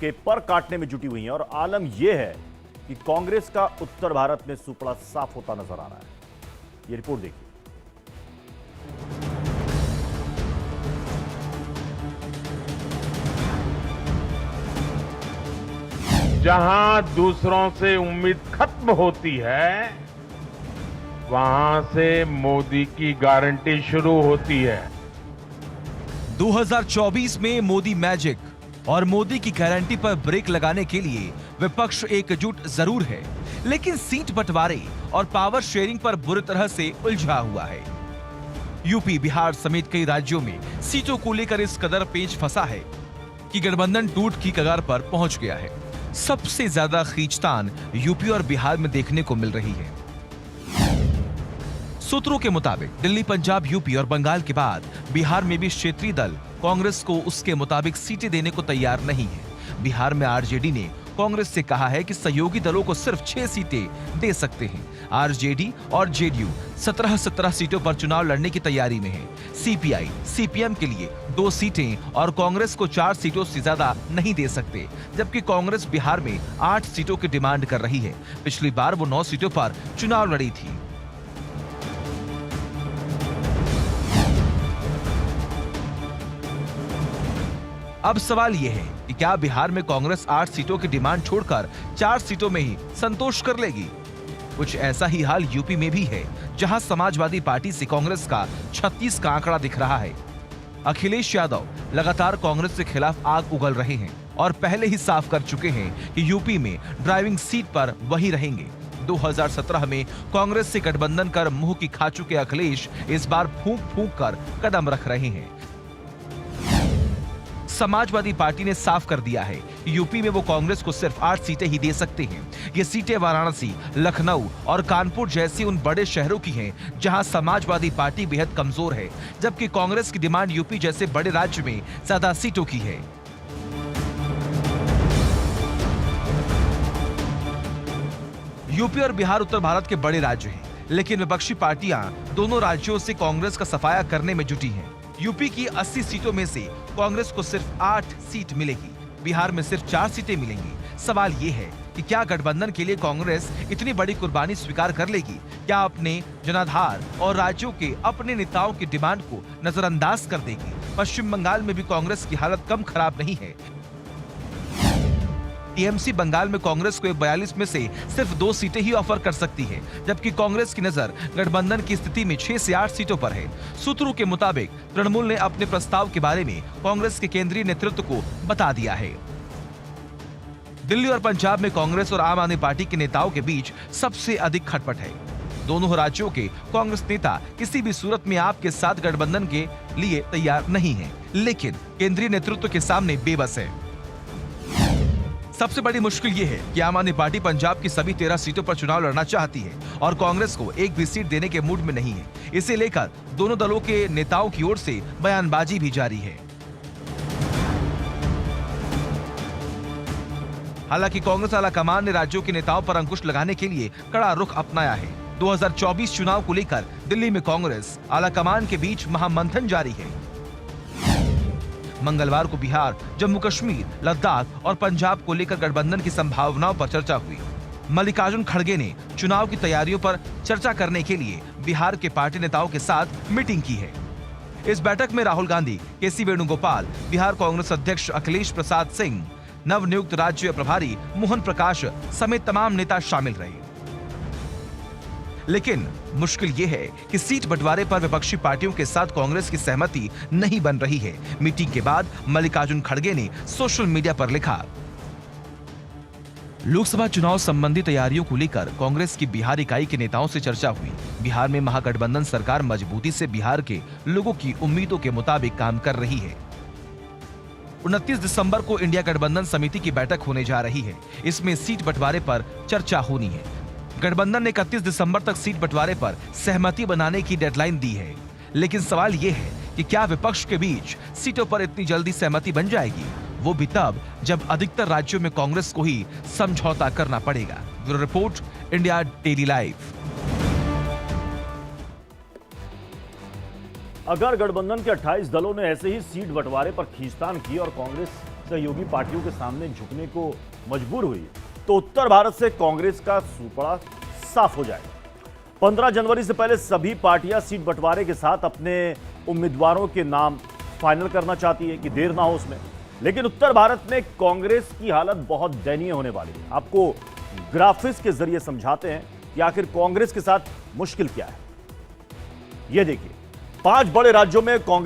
के पर काटने में जुटी हुई हैं और आलम यह है कि कांग्रेस का उत्तर भारत में सुपड़ा साफ होता नजर आ रहा है। ये रिपोर्ट देखिए। जहां दूसरों से उम्मीद खत्म होती है, वहां से मोदी की गारंटी शुरू होती है। 2024 में मोदी मैजिक और मोदी की गारंटी पर ब्रेक लगाने के लिए विपक्ष एकजुट जरूर है, लेकिन सीट बंटवारे और पावर शेयरिंग पर बुरी तरह से उलझा हुआ है। यूपी, बिहार समेत कई राज्यों में सीटों को लेकर इस कदर पेच फंसा है कि गठबंधन टूट की कगार पर पहुंच गया है। सबसे ज्यादा खींचतान यूपी और बिहार में देखने को मिल रही है। सूत्रों के मुताबिक दिल्ली, पंजाब, यूपी और बंगाल के बाद बिहार में भी क्षेत्रीय दल कांग्रेस को उसके मुताबिक सीटें देने को तैयार नहीं है। बिहार में आरजेडी ने कांग्रेस से कहा है कि सहयोगी दलों को सिर्फ 6 सीटें दे सकते हैं। आरजेडी और जेडीयू 17 सीटों पर चुनाव लड़ने की तैयारी में है। सीपीआई, सीपीएम के लिए 2 सीटें और कांग्रेस को 4 सीटों से ज्यादा नहीं दे सकते, जबकि कांग्रेस बिहार में 8 सीटों की डिमांड कर रही है। पिछली बार वो 9 सीटों पर चुनाव लड़ी थी। अब सवाल यह है कि क्या बिहार में कांग्रेस 8 सीटों की डिमांड छोड़कर 4 सीटों में ही संतोष कर लेगी? कुछ ऐसा ही हाल यूपी में भी है, जहां समाजवादी पार्टी से कांग्रेस का 36 का आंकड़ा दिख रहा है। अखिलेश यादव लगातार कांग्रेस के खिलाफ आग उगल रहे हैं और पहले ही साफ कर चुके हैं कि यूपी में ड्राइविंग सीट पर वही रहेंगे। 2017 में कांग्रेस से गठबंधन कर मुंह की खा चुके अखिलेश इस बार फूंक फूंक कर कदम रख रहे हैं। समाजवादी पार्टी ने साफ कर दिया है कि यूपी में वो कांग्रेस को सिर्फ 8 सीटें ही दे सकते हैं। ये सीटें वाराणसी, लखनऊ और कानपुर जैसी उन बड़े शहरों की हैं जहां समाजवादी पार्टी बेहद कमजोर है, जबकि कांग्रेस की डिमांड यूपी जैसे बड़े राज्य में ज्यादा सीटों की है। यूपी और बिहार उत्तर भारत के बड़े राज्य हैं, लेकिन विपक्षी पार्टियां दोनों राज्यों से कांग्रेस का सफाया करने में जुटी हैं। यूपी की 80 सीटों में से कांग्रेस को सिर्फ 8 सीट मिलेगी, बिहार में सिर्फ 4 सीटें मिलेंगी। सवाल ये है कि क्या गठबंधन के लिए कांग्रेस इतनी बड़ी कुर्बानी स्वीकार कर लेगी? क्या अपने जनाधार और राज्यों के अपने नेताओं की डिमांड को नजरअंदाज कर देगी? पश्चिम बंगाल में भी कांग्रेस की हालत कम खराब नहीं है। टीएमसी बंगाल में कांग्रेस को 42 में से सिर्फ 2 सीटें ही ऑफर कर सकती है, जबकि कांग्रेस की नजर गठबंधन की स्थिति में 6 से 8 सीटों पर है। सूत्रों के मुताबिक तृणमूल ने अपने प्रस्ताव के बारे में कांग्रेस के केंद्रीय नेतृत्व को बता दिया है। दिल्ली और पंजाब में कांग्रेस और आम आदमी पार्टी के नेताओं के बीच सबसे अधिक खटपट है। दोनों राज्यों के कांग्रेस नेता किसी भी सूरत में आपके साथ गठबंधन के लिए तैयार नहीं है, लेकिन केंद्रीय नेतृत्व के सामने बेबस है। सबसे बड़ी मुश्किल ये है कि आम आदमी पार्टी पंजाब की सभी 13 सीटों पर चुनाव लड़ना चाहती है और कांग्रेस को एक भी सीट देने के मूड में नहीं है। इसे लेकर दोनों दलों के नेताओं की ओर से बयानबाजी भी जारी है। हालांकि कांग्रेस आलाकमान ने राज्यों के नेताओं पर अंकुश लगाने के लिए कड़ा रुख अपनाया है। 2024 चुनाव को लेकर दिल्ली में कांग्रेस आलाकमान के बीच महामंथन जारी है। मंगलवार को बिहार, जम्मू कश्मीर, लद्दाख और पंजाब को लेकर गठबंधन की संभावनाओं पर चर्चा हुई। मल्लिकार्जुन खड़गे ने चुनाव की तैयारियों पर चर्चा करने के लिए बिहार के पार्टी नेताओं के साथ मीटिंग की है। इस बैठक में राहुल गांधी, केसी वेणुगोपाल, बिहार कांग्रेस अध्यक्ष अखिलेश प्रसाद सिंह, नवनियुक्त राज्य प्रभारी मोहन प्रकाश समेत तमाम नेता शामिल रहे। लेकिन मुश्किल ये है कि सीट बंटवारे पर विपक्षी पार्टियों के साथ कांग्रेस की सहमति नहीं बन रही है। मीटिंग के बाद मल्लिकार्जुन खड़गे ने सोशल मीडिया पर लिखा, लोकसभा चुनाव संबंधी तैयारियों को लेकर कांग्रेस की बिहार इकाई के नेताओं से चर्चा हुई। बिहार में महागठबंधन सरकार मजबूती से बिहार के लोगों की उम्मीदों के मुताबिक काम कर रही है। 29 दिसंबर को इंडिया गठबंधन समिति की बैठक होने जा रही है। इसमें सीट बंटवारे पर चर्चा होनी है। गठबंधन ने 31 दिसंबर तक सीट बंटवारे पर सहमति बनाने की डेडलाइन दी है, लेकिन सवाल यह है कि क्या विपक्ष के बीच सीटों पर इतनी जल्दी सहमति बन जाएगी? वो भी तब जब अधिकतर राज्यों में कांग्रेस को ही समझौता करना पड़ेगा। Bureau report, India daily live. अगर गठबंधन के 28 दलों ने ऐसे ही सीट बंटवारे पर खींचतान की और कांग्रेस सहयोगी पार्टियों के सामने झुकने को मजबूर हुई तो उत्तर भारत से कांग्रेस का सूपड़ा साफ हो जाएगा। 15 जनवरी से पहले सभी पार्टियां सीट बंटवारे के साथ अपने उम्मीदवारों के नाम फाइनल करना चाहती है कि देर ना हो उसमें। लेकिन उत्तर भारत में कांग्रेस की हालत बहुत दयनीय होने वाली है। आपको ग्राफिक्स के जरिए समझाते हैं कि आखिर कांग्रेस के साथ मुश्किल क्या है। यह देखिए, 5 बड़े राज्यों में कांग्रेस